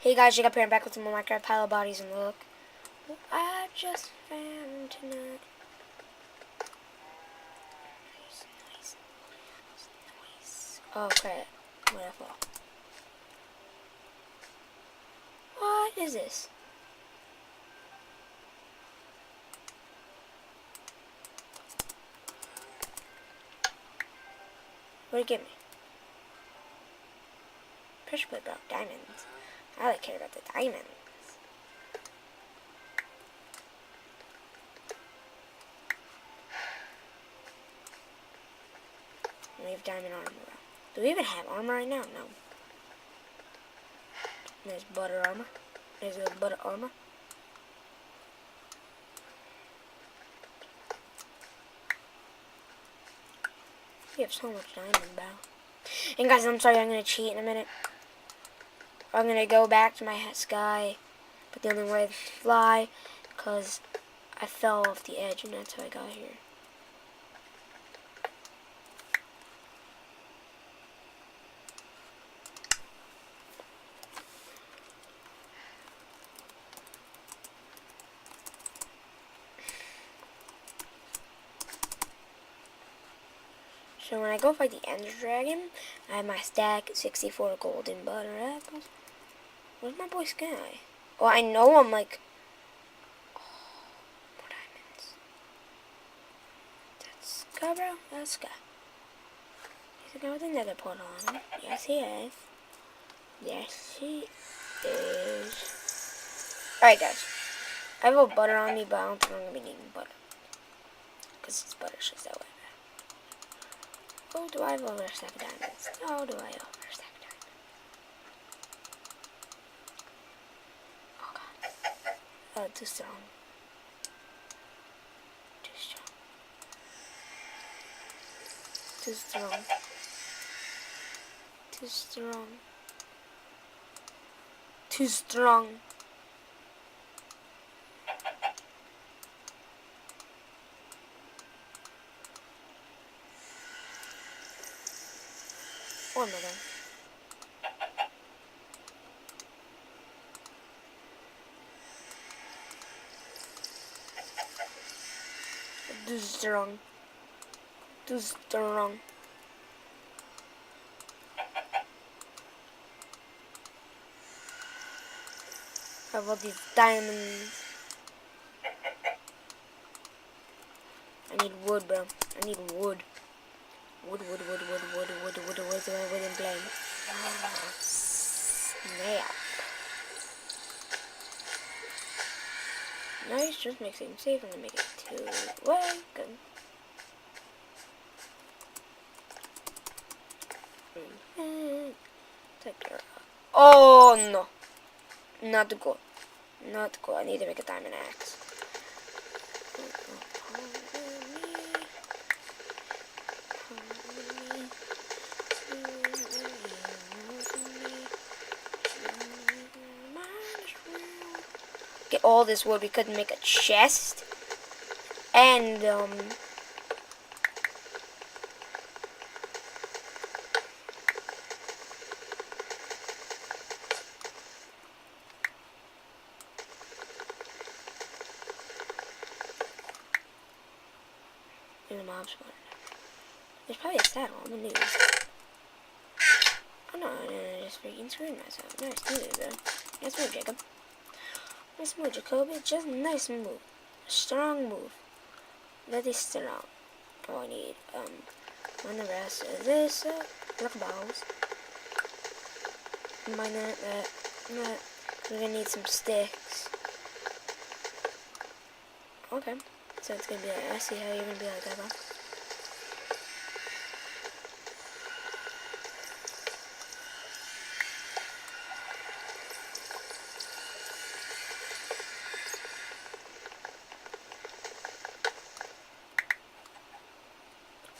Hey guys, Jacob here and back with some more Minecraft pile of bodies, and look what I just found tonight. Nice. Oh crap, where'd I fall? What is this? What'd it give me? Pressure plate, bro. Diamonds. I like care about the diamonds. We have diamond armor, bro. Do we even have armor right now? No. There's butter armor. There's a butter armor. We have so much diamond, bro. And guys, I'm sorry, I'm gonna cheat in a minute. I'm gonna go back to my sky, but the only way to fly, because I fell off the edge, and that's how I got here. So when I go fight the Ender Dragon, I have my stack 64 golden butter apples. Where's my boy Sky? Oh, I know I'm like... Oh, more diamonds. That's Sky, bro. That's Sky. He's a guy with another portal on him. Yes, he is. Yes, he is. Alright, guys. I have a butter on me, but I don't think I'm going to be needing butter. Because it's butter just that way. Oh, do I have over a stack of diamonds? Oh, do I have over a stack of diamonds? Oh, God. Oh, too strong. Too strong. Too strong. Too strong. Too strong. One more then. Too strong. Too strong. How about these diamonds? I need wood, bro. I need wood. Wood and plank. Snap. Nice, just makes it safe. I'm gonna make it 2. Well, good. Take care. Oh no. Not good. Not good. I need to make a diamond axe. Get all this wood, we could make a chest. And in the mob spawn. There's probably a saddle on the news. Oh no, I just freaking screwed myself. Nice move, though. Nice move, Jacob. Nice move, Jacob. It's just a nice move. A strong move. Very strong. Oh, I need, on the rest of this, block balls. Combine that. We're gonna need some sticks. Okay. So it's gonna be like, I see how you're gonna be like that, bro.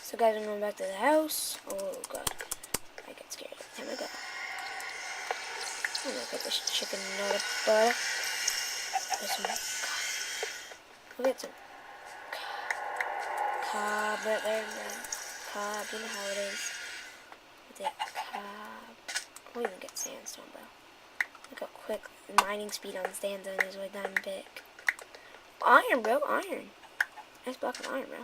So guys, I'm going back to the house. Oh god, I get scared every time I go. I'm gonna get this chicken nugget butter. We'll get some cob right there, man. Cob, you know how it is. With that cob. We'll even get sandstone, bro. Look how quick mining speed on sandstone is with diamond pick. Iron, bro, iron. Nice block of iron, bro.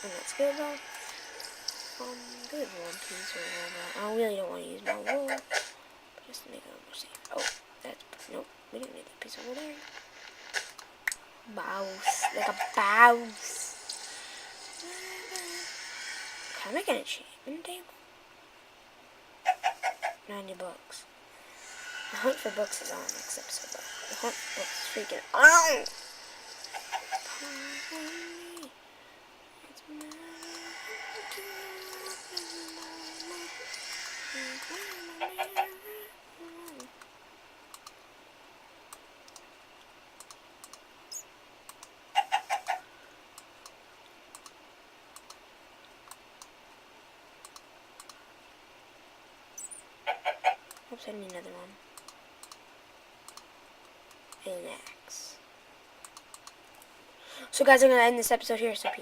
And that's good, though. Good one piece or whatever. I really don't want to use my wool. Just to make it a little more safe. Oh, that's... Nope. We didn't need that piece over there. Bounce. Like a bounce. Can I make an enchantment table? 90 bucks. The hunt for books is on next episode, though. The hunt for books is freaking... Ow! Oops, I need another one. An axe. So guys, I'm going to end this episode here, so peace.